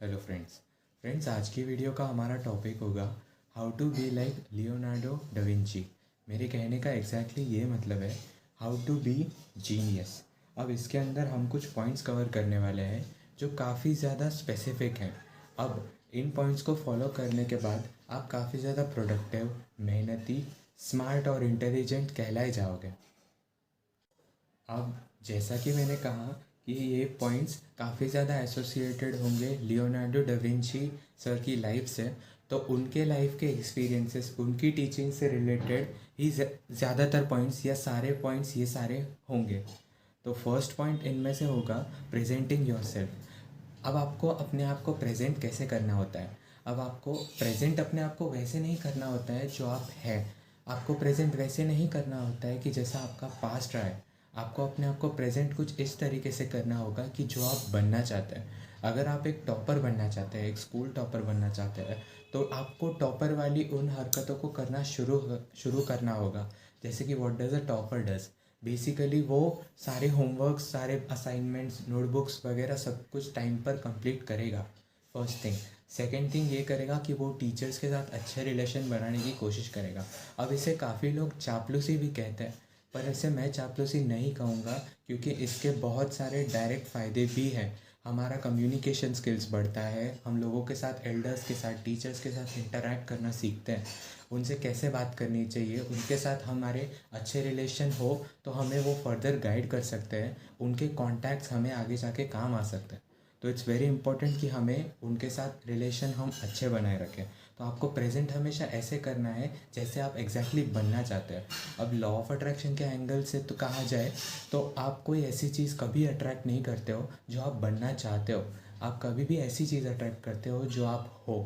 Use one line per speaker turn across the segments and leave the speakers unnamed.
Hello friends आज की video का हमारा टॉपिक होगा how to be like Leonardo da Vinci. मेरे कहने का एग्जैक्टली ये मतलब है हाउ टू बी जीनियस। अब इसके अंदर हम कुछ पॉइंट्स कवर करने वाले हैं जो काफ़ी ज़्यादा स्पेसिफिक हैं। अब इन पॉइंट्स को फॉलो करने के बाद आप काफ़ी ज़्यादा प्रोडक्टिव, मेहनती, स्मार्ट और इंटेलिजेंट कहलाए जाओगे। अब जैसा कि मैंने कहा कि ये पॉइंट्स काफ़ी ज़्यादा एसोसिएटेड होंगे लियोनार्डो डा विंची सर की लाइफ से, तो उनके लाइफ के एक्सपीरियंसेस, उनकी टीचिंग से रिलेटेड ही ज़्यादातर पॉइंट्स या सारे पॉइंट्स ये सारे होंगे। तो फर्स्ट पॉइंट इनमें से होगा प्रेजेंटिंग योरसेल्फ। अब आपको अपने आप को प्रेजेंट कैसे करना होता है। अब आपको प्रेजेंट अपने आप को वैसे नहीं करना होता है जो आप हैं। आपको प्रेजेंट वैसे नहीं करना होता है कि जैसा आपका पास्ट रहा है। आपको अपने आप को प्रेजेंट कुछ इस तरीके से करना होगा कि जो आप बनना चाहते हैं। अगर आप एक टॉपर बनना चाहते हैं, एक स्कूल टॉपर बनना चाहते हैं, तो आपको टॉपर वाली उन हरकतों को करना शुरू करना होगा। जैसे कि what does a topper does, basically वो सारे होमवर्क, सारे असाइनमेंट्स, नोटबुक्स वगैरह सब कुछ टाइम पर कंप्लीट करेगा, फर्स्ट थिंग। सेकेंड थिंग ये करेगा कि वो टीचर्स के साथ अच्छे रिलेशन बनाने की कोशिश करेगा। अब इसे काफ़ी लोग चापलूसी भी कहते हैं, पर इसे मैं चापलूसी नहीं कहूँगा क्योंकि इसके बहुत सारे डायरेक्ट फ़ायदे भी हैं। हमारा कम्युनिकेशन स्किल्स बढ़ता है, हम लोगों के साथ, एल्डर्स के साथ, टीचर्स के साथ इंटरेक्ट करना सीखते हैं। उनसे कैसे बात करनी चाहिए, उनके साथ हमारे अच्छे रिलेशन हो तो हमें वो फर्दर गाइड कर सकते हैं, उनके कॉन्टैक्ट्स हमें आगे जाके काम आ सकते हैं। तो इट्स वेरी इंपॉर्टेंट कि हमें उनके साथ रिलेशन हम अच्छे बनाए रखें। तो आपको प्रेजेंट हमेशा ऐसे करना है जैसे आप एग्जैक्टली बनना चाहते हैं। अब लॉ ऑफ अट्रैक्शन के एंगल से तो कहा जाए तो आप कोई ऐसी चीज़ कभी अट्रैक्ट नहीं करते हो जो आप बनना चाहते हो। आप कभी भी ऐसी चीज़ अट्रैक्ट करते हो जो आप हो।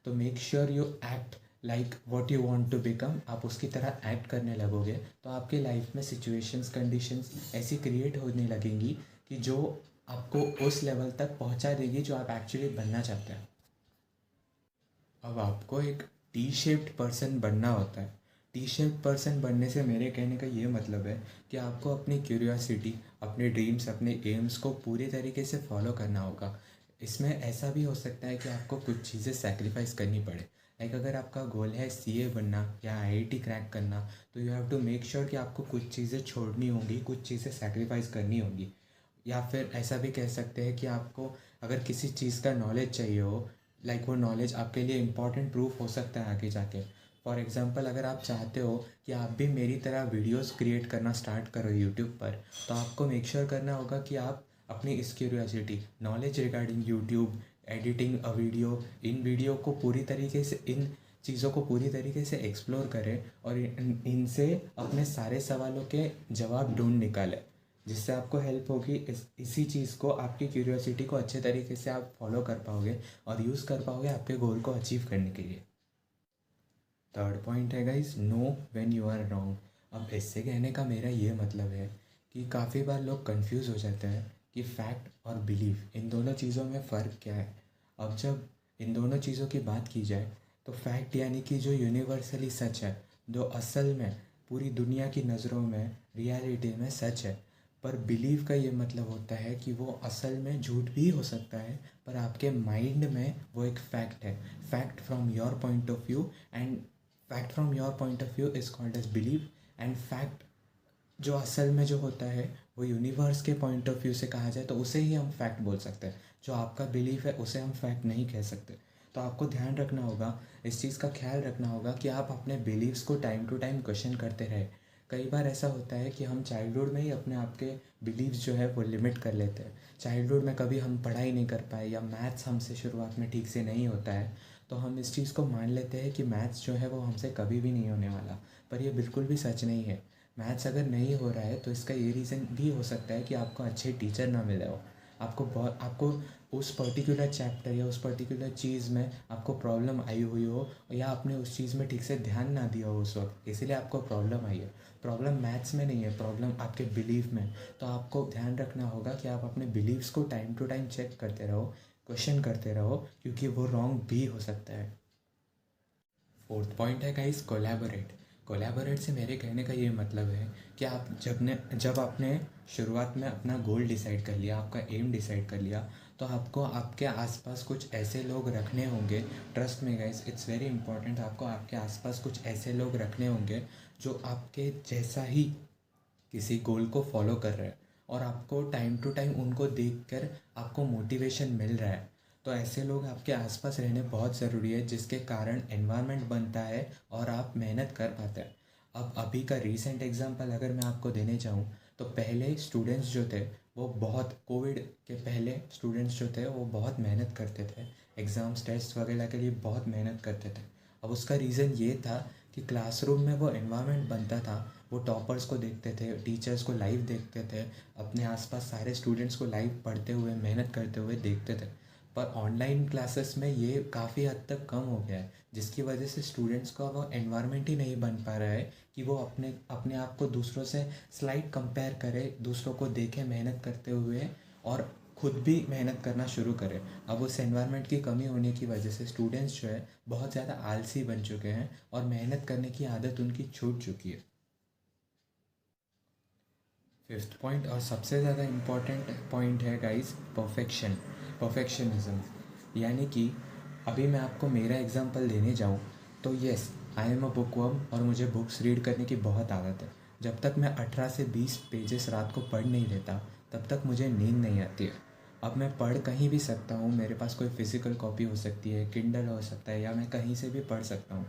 तो make sure you act like what you want to become. आप उसकी तरह एक्ट करने लगोगे तो आपके लाइफ में सिचुएशंस, कंडीशंस ऐसी क्रिएट होने लगेंगी कि जो आपको उस लेवल तक पहुंचा देगी जो आप एक्चुअली बनना चाहते हैं। अब आपको एक टी शेप्ड पर्सन बनना होता है। टी शेप्ड पर्सन बनने से मेरे कहने का ये मतलब है कि आपको अपनी क्यूरियोसिटी, अपने ड्रीम्स, अपने एम्स को पूरी तरीके से फॉलो करना होगा। इसमें ऐसा भी हो सकता है कि आपको कुछ चीज़ें सेक्रीफाइस करनी पड़े। लाइक अगर आपका गोल है सीए बनना या आईआईटी क्रैक करना, तो you have to make sure कि आपको कुछ चीज़ें छोड़नी होंगी, कुछ चीज़ें सेक्रीफाइस करनी होंगी। या फिर ऐसा भी कह सकते हैं कि आपको अगर किसी चीज़ का नॉलेज चाहिए हो, लाइक वो नॉलेज आपके लिए इम्पॉर्टेंट प्रूफ हो सकता है आगे जाके। फॉर एग्ज़ाम्पल, अगर आप चाहते हो कि आप भी मेरी तरह वीडियोस क्रिएट करना स्टार्ट करो यूट्यूब पर, तो आपको मेक श्योर करना होगा कि आप अपनी इस curiosity, knowledge regarding YouTube, editing a video, in video को पूरी तरीके से, इन चीज़ों को पूरी तरीके से एक्सप्लोर करें और इनसे अपने सारे सवालों के जवाब ढूंढ निकालें, जिससे आपको हेल्प होगी। इसी चीज़ को, आपकी क्यूरियोसिटी को अच्छे तरीके से आप फॉलो कर पाओगे और यूज़ कर पाओगे आपके गोल को अचीव करने के लिए। थर्ड पॉइंट है guys, no when you are wrong. अब इससे कहने का मेरा ये मतलब है कि काफ़ी बार लोग कंफ्यूज हो जाते हैं कि फैक्ट और बिलीफ, इन दोनों चीज़ों में फ़र्क क्या है। अब जब इन दोनों चीज़ों की बात की जाए तो फैक्ट यानी कि जो यूनिवर्सली सच है, जो असल में पूरी दुनिया की नज़रों में, रियलिटी में सच है। पर बिलीव का ये मतलब होता है कि वो असल में झूठ भी हो सकता है, पर आपके माइंड में वो एक फैक्ट है। Fact from your point of view, and fact from your point of view is called as believe. And fact जो असल में जो होता है वो यूनिवर्स के पॉइंट ऑफ व्यू से कहा जाए तो उसे ही हम फैक्ट बोल सकते हैं। जो आपका बिलीफ है उसे हम फैक्ट नहीं कह सकते। तो आपको ध्यान रखना होगा, इस चीज़ का ख्याल रखना होगा कि आप अपने बिलीव्स को टाइम टू टाइम क्वेश्चन करते रहे। कई बार ऐसा होता है कि हम चाइल्डहुड में ही अपने आप के बिलीव्स जो है वो लिमिट कर लेते हैं। चाइल्डहुड में कभी हम पढ़ाई नहीं कर पाए या मैथ्स हमसे शुरुआत में ठीक से नहीं होता है, तो हम इस चीज़ को मान लेते हैं कि मैथ्स जो है वो हमसे कभी भी नहीं होने वाला। पर ये बिल्कुल भी सच नहीं है। मैथ्स अगर नहीं हो रहा है तो इसका ये रीज़न भी हो सकता है कि आपको अच्छे टीचर ना मिले हो। आपको उस पर्टिकुलर चैप्टर या उस पर्टिकुलर चीज़ में आपको प्रॉब्लम आई हुई हो, या आपने उस चीज़ में ठीक से ध्यान ना दिया हो उस वक्त, इसीलिए आपको प्रॉब्लम आई है। प्रॉब्लम मैथ्स में नहीं है, प्रॉब्लम आपके बिलीफ में। तो आपको ध्यान रखना होगा कि आप अपने बिलीव्स को टाइम टू टाइम चेक करते रहो, क्वेश्चन करते रहो, क्योंकि वो रॉन्ग भी हो सकता है। फोर्थ पॉइंट है गाइस, कोलैबोरेट। कोलैबोरेट से मेरे कहने का ये मतलब है कि आप जब आपने शुरुआत में अपना गोल डिसाइड कर लिया, आपका एम डिसाइड कर लिया, तो आपको आपके आसपास कुछ ऐसे लोग रखने होंगे, ट्रस्ट में गाइस इट्स वेरी इंपॉर्टेंट, आपको आपके आसपास कुछ ऐसे लोग रखने होंगे जो आपके जैसा ही किसी गोल को फॉलो कर रहे हैं और आपको टाइम टू टाइम उनको देखकर आपको मोटिवेशन मिल रहा है। तो ऐसे लोग आपके आसपास रहने बहुत ज़रूरी है, जिसके कारण एनवायरनमेंट बनता है और आप मेहनत कर पाते हैं। अब अभी का रीसेंट एग्जांपल अगर मैं आपको देने चाहूँ तो पहले स्टूडेंट्स जो थे वो बहुत, कोविड के पहले स्टूडेंट्स जो थे वो बहुत मेहनत करते थे, एग्ज़ाम्स टेस्ट वगैरह के लिए बहुत मेहनत करते थे। अब उसका रीज़न ये था कि क्लासरूम में वो एनवायरनमेंट बनता था, वो टॉपर्स को देखते थे, टीचर्स को लाइव देखते थे, अपने आसपास सारे स्टूडेंट्स को लाइव पढ़ते हुए मेहनत करते हुए देखते थे। पर ऑनलाइन क्लासेस में ये काफ़ी हद तक कम हो गया है, जिसकी वजह से स्टूडेंट्स का वो एनवायरनमेंट ही नहीं बन पा रहा है कि वो अपने अपने आप को दूसरों से स्लाइड कंपेयर करे, दूसरों को देखे मेहनत करते हुए और खुद भी मेहनत करना शुरू करें। अब उस एनवायरनमेंट की कमी होने की वजह से स्टूडेंट्स जो है बहुत ज़्यादा आलसी बन चुके हैं और मेहनत करने की आदत उनकी छूट चुकी है। फिफ्थ पॉइंट और सबसे ज़्यादा इम्पॉर्टेंट पॉइंट है गाइस, परफेक्शनिज्म। यानी कि अभी मैं आपको मेरा एग्जांपल देने जाऊँ तो yes, I am a bookworm और मुझे बुक्स रीड करने की बहुत आदत है। जब तक मैं 18 से 20 पेजेस रात को पढ़ नहीं लेता तब तक मुझे नींद नहीं आती है। अब मैं पढ़ कहीं भी सकता हूँ, मेरे पास कोई फ़िज़िकल कॉपी हो सकती है, किंडल हो सकता है, या मैं कहीं से भी पढ़ सकता हूँ,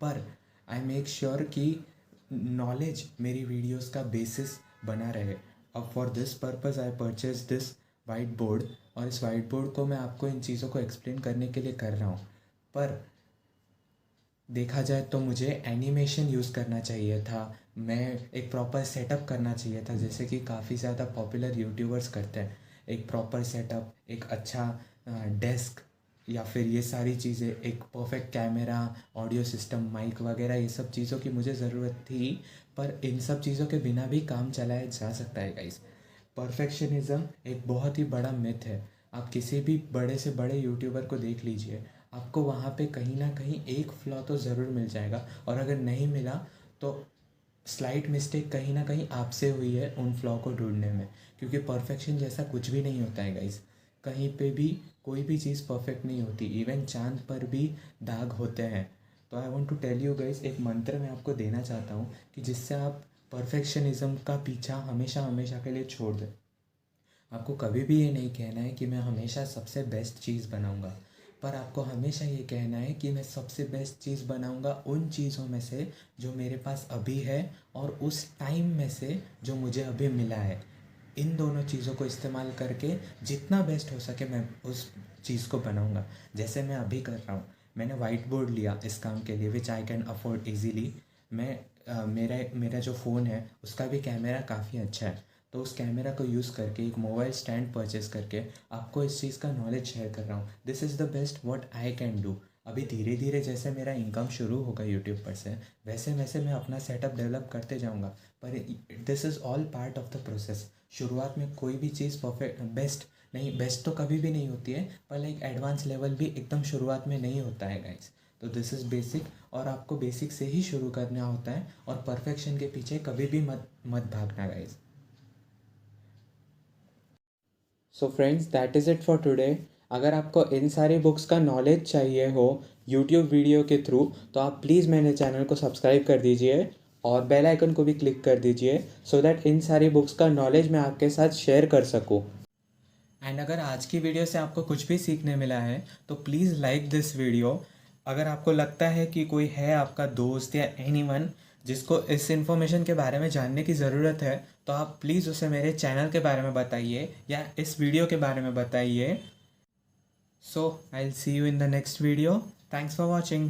पर आई मेक श्योर कि नॉलेज मेरी वीडियोस का बेसिस बना रहे। अब for this purpose I purchase this white board, और इस वाइट बोर्ड को मैं आपको इन चीज़ों को एक्सप्लेन करने के लिए कर रहा हूँ। पर देखा जाए तो मुझे एनिमेशन यूज़ करना चाहिए था, मैं एक प्रॉपर सेटअप करना चाहिए था, जैसे कि काफ़ी ज़्यादा पॉपुलर यूट्यूबर्स करते हैं। एक प्रॉपर सेटअप, एक अच्छा डेस्क, या फिर ये सारी चीज़ें, एक perfect camera, audio system, mic वगैरह, ये सब चीज़ों की मुझे ज़रूरत थी। पर इन सब चीज़ों के बिना भी काम चलाया जा सकता है गाइस। परफेक्शनिज़्म एक बहुत ही बड़ा मिथ है। आप किसी भी बड़े से बड़े यूट्यूबर को देख लीजिए, आपको वहाँ पे कहीं ना कहीं एक फ्लॉ तो ज़रूर मिल जाएगा, और अगर नहीं मिला तो स्लाइट मिस्टेक कहीं ना कहीं आपसे हुई है उन फ्लॉ को ढूंढने में, क्योंकि परफेक्शन जैसा कुछ भी नहीं होता है गाइस। कहीं पे भी कोई भी चीज़ परफेक्ट नहीं होती, इवन चांद पर भी दाग होते हैं। तो I want to tell you guys, एक मंत्र मैं आपको देना चाहता हूँ कि जिससे आप परफेक्शनिज्म का पीछा हमेशा हमेशा के लिए छोड़ दें। आपको कभी भी ये नहीं कहना है कि मैं हमेशा सबसे बेस्ट चीज़ बनाऊंगा, पर आपको हमेशा ये कहना है कि मैं सबसे बेस्ट चीज़ बनाऊंगा उन चीज़ों में से जो मेरे पास अभी है, और उस टाइम में से जो मुझे अभी मिला है। इन दोनों चीज़ों को इस्तेमाल करके जितना बेस्ट हो सके मैं उस चीज़ को बनाऊंगा। जैसे मैं अभी कर रहा हूँ, मैंने वाइट बोर्ड लिया इस काम के लिए, विच आई कैन अफोर्ड ईजीली। मैं मेरा जो फ़ोन है उसका भी कैमरा काफ़ी अच्छा है, तो उस कैमरा को यूज़ करके एक मोबाइल स्टैंड परचेस करके आपको इस चीज़ का नॉलेज शेयर कर रहा हूँ। This is the best what I can do. अभी धीरे धीरे जैसे मेरा इनकम शुरू होगा यूट्यूब पर से, वैसे वैसे मैं अपना सेटअप डेवलप करते जाऊँगा। पर this is all part of the process. शुरुआत में कोई भी चीज़ परफेक्ट बेस्ट नहीं, बेस्ट तो कभी भी नहीं होती है, पर लाइक एडवांस लेवल भी एकदम शुरुआत में नहीं होता है गाइस। तो दिस इज़ बेसिक, और आपको बेसिक से ही शुरू करना होता है, और परफेक्शन के पीछे कभी भी मत भागना guys. So friends, that is it for today. अगर आपको इन सारी बुक्स का नॉलेज चाहिए हो यूट्यूब वीडियो के थ्रू, तो आप प्लीज़ मेरे चैनल को सब्सक्राइब कर दीजिए और बेल आइकन को भी क्लिक कर दीजिए, सो दैट इन सारी बुक्स का नॉलेज मैं आपके साथ शेयर कर सकूँ। एंड अगर आज की वीडियो से आपको कुछ भी सीखने मिला है तो प्लीज़ लाइक दिस वीडियो। अगर आपको लगता है कि कोई है आपका दोस्त या एनीवन जिसको इस इन्फॉर्मेशन के बारे में जानने की ज़रूरत है, तो आप प्लीज़ उसे मेरे चैनल के बारे में बताइए या इस वीडियो के बारे में बताइए। So I will see you in the next video. Thanks for watching.